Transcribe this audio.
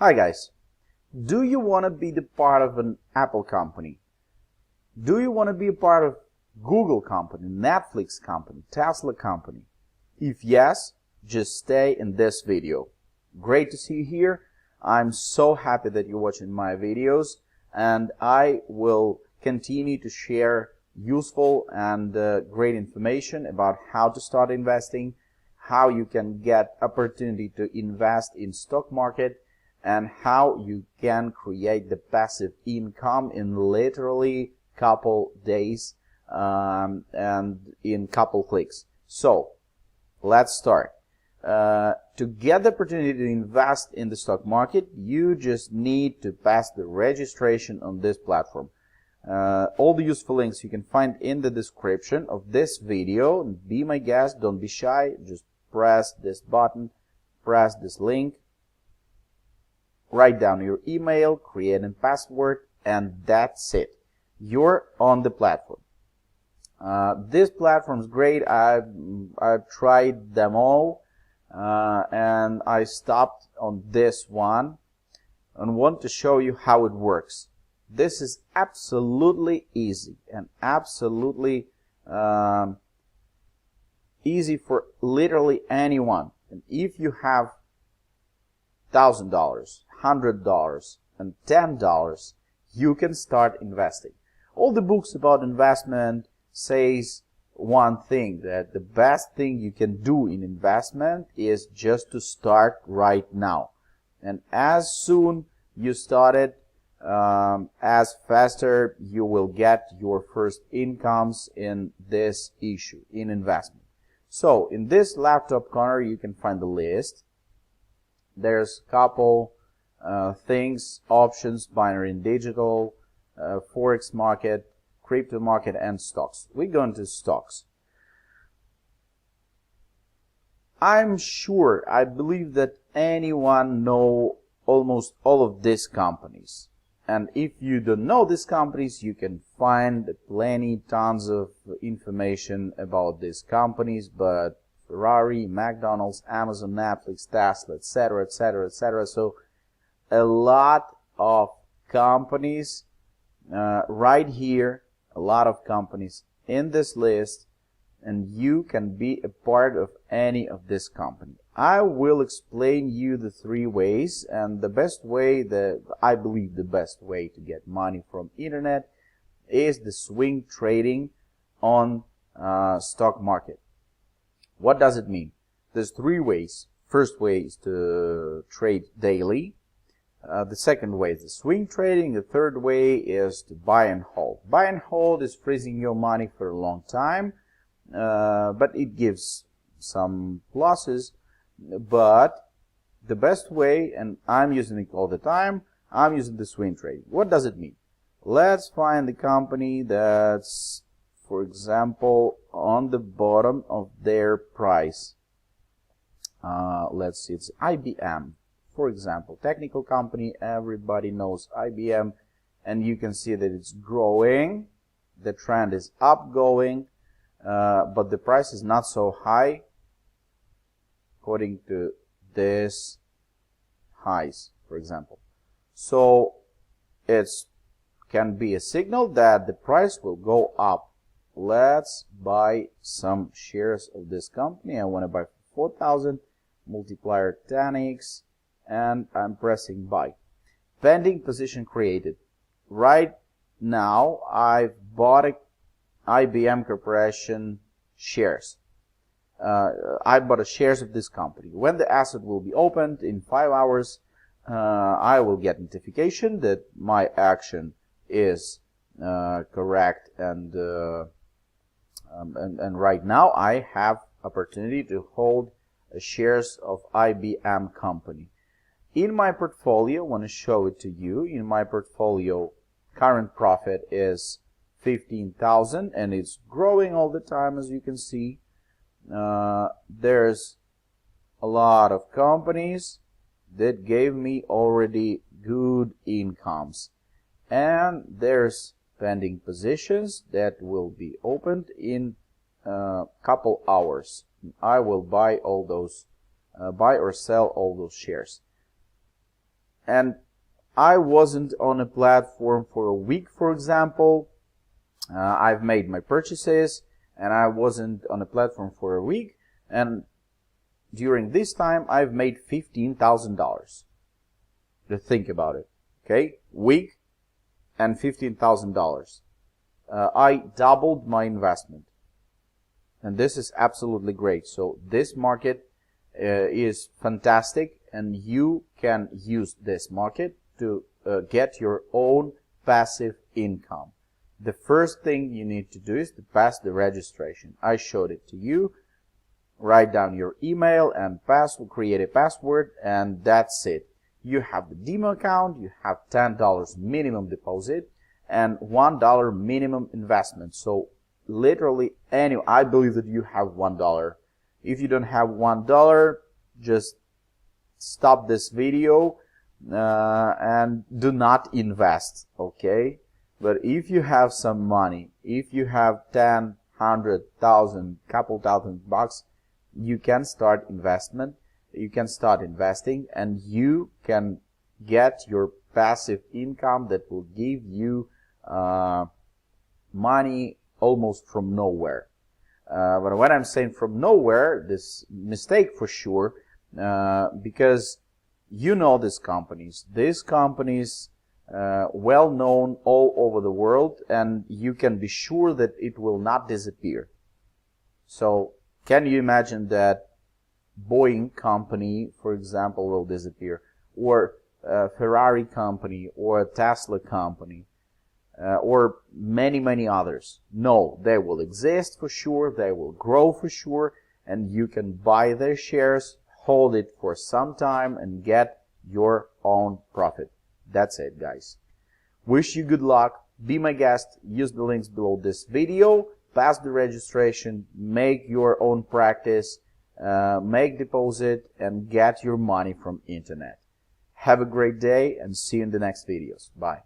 Hi guys, do you want to be the part of an Apple company? Do you want to be a part of Google company, Netflix company, Tesla company? If yes, just stay in this video. Great to see you here. I'm so happy that you're watching my videos, and I will continue to share useful and great information about how to start investing, how you can get opportunity to invest in stock market, and how you can create the passive income in literally couple days and in couple clicks. So let's start. To get the opportunity to invest in the stock market, you just need to pass the registration on this platform. All the useful links you can find in the description of this video. Be my guest, don't be shy, just press this button, press this link, write down your email, create a password, and that's it. You're on the platform. This platform is great. I've tried them all, and I stopped on this one and want to show you how it works. This is absolutely easy and absolutely easy for literally anyone. And if you have $1,000, $100, and $10, you can start investing. All the books about investment says one thing, that the best thing you can do in investment is just to start right now. And as soon you start it, as faster you will get your first incomes in this issue, in investment. So in this laptop corner you can find the list. There's a couple things, options, binary and digital, forex market, crypto market, and stocks. We go into stocks. I'm sure, I believe that anyone know almost all of these companies. And if you don't know these companies, you can find tons of information about these companies, but Ferrari, McDonald's, Amazon, Netflix, Tesla, etc., etc., etc. So a lot of companies right here, a lot of companies in this list, and you can be a part of any of this company. I will explain you the three ways, and the best way, I believe the best way to get money from internet is the swing trading on stock market. What does it mean? There's three ways. First way is to trade daily. The second way is the swing trading. The third way is to buy and hold. Buy and hold is freezing your money for a long time, but it gives some losses. But the best way, and I'm using it all the time, I'm using the swing trading. What does it mean? Let's find the company that's, for example, on the bottom of their price. Let's see, it's IBM. For example, technical company, everybody knows IBM, and you can see that it's growing. The trend is upgoing, but the price is not so high according to this highs, for example. So it can be a signal that the price will go up. Let's buy some shares of this company. I want to buy for 4,000, multiplier 10x, and I'm pressing buy. Pending position created. Right now I've bought IBM Corporation shares. I bought shares of this company. When the asset will be opened in 5 hours, I will get notification that my action is correct, and right now I have opportunity to hold shares of IBM company. In my portfolio, I want to show it to you. In my portfolio, current profit is 15,000, and it's growing all the time, as you can see. There's a lot of companies that gave me already good incomes, and there's pending positions that will be opened in a couple hours. I will buy all those, buy or sell all those shares. and I wasn't on a platform for a week, for example. I've made my purchases and I wasn't on a platform for a week, and during this time I've made $15,000. Just think about it. Okay, week and $15,000. I doubled my investment, and this is absolutely great. So this market is fantastic, and you can use this market to get your own passive income. The first thing you need to do is to pass the registration. I showed it to you. Write down your email and password, create a password, and that's it. You have the demo account, you have $10 minimum deposit and $1 minimum investment. So literally I believe that you have $1. If you don't have $1, just stop this video and do not invest, okay? But if you have some money, if you have 10, 100,000, couple thousand bucks, you can start investment. You can start investing, and you can get your passive income that will give you money almost from nowhere. But when I'm saying from nowhere, this mistake for sure, because you know these companies well known all over the world, and you can be sure that it will not disappear. So can you imagine that Boeing company, for example, will disappear, or Ferrari company, or Tesla company, or many others? No, they will exist for sure, they will grow for sure, and you can buy their shares, hold it for some time, and get your own profit. That's it, guys. Wish you good luck. Be my guest. Use the links below this video. Pass the registration. Make your own practice. Make deposit and get your money from internet. Have a great day and see you in the next videos. Bye.